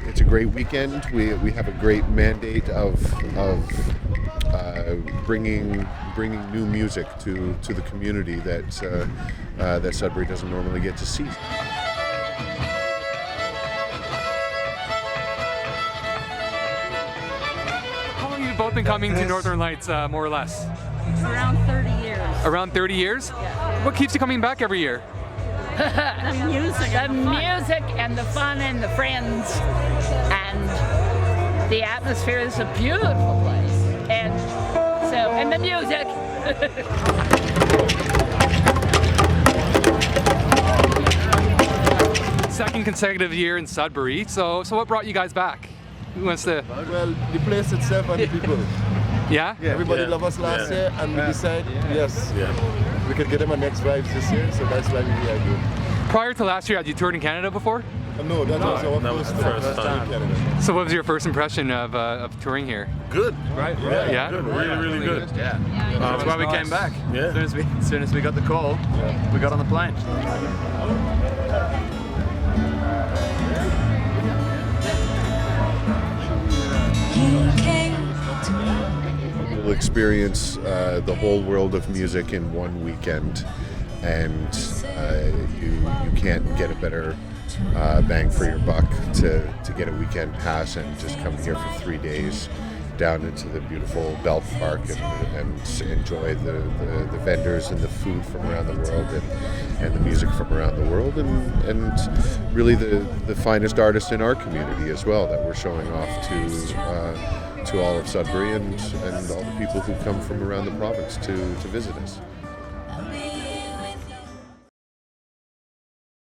It's a great weekend. We have a great mandate of bringing new music to the community that Sudbury doesn't normally get to see. How long have you both been coming to Northern Lights, more or less? Around 30 years. Around 30 years? Yeah. What keeps you coming back every year? The music and the fun and the friends and the atmosphere is a beautiful place. And the music. Second consecutive year in Sudbury. So what brought you guys back? Who wants to? Well, the place itself and the people. Yeah? Everybody loved us last year, and we decided, yes, we could get them a next vibes this year, so that's why we are here. Prior to last year, had you toured in Canada before? No, that was our first time in Canada. So what was your first impression of touring here? Good. Right. Yeah? Good. Really, really good. Yeah. That's why we came back. Yeah. As soon as we got the call, we got on the plane. You'll experience the whole world of music in one weekend, and you can't get a better bang for your buck to get a weekend pass and just come here for 3 days down into the beautiful Belt Park and enjoy the vendors and the food from around the world and the music from around the world and really the finest artists in our community as well that we're showing off to all of Sudbury and all the people who come from around the province to visit us.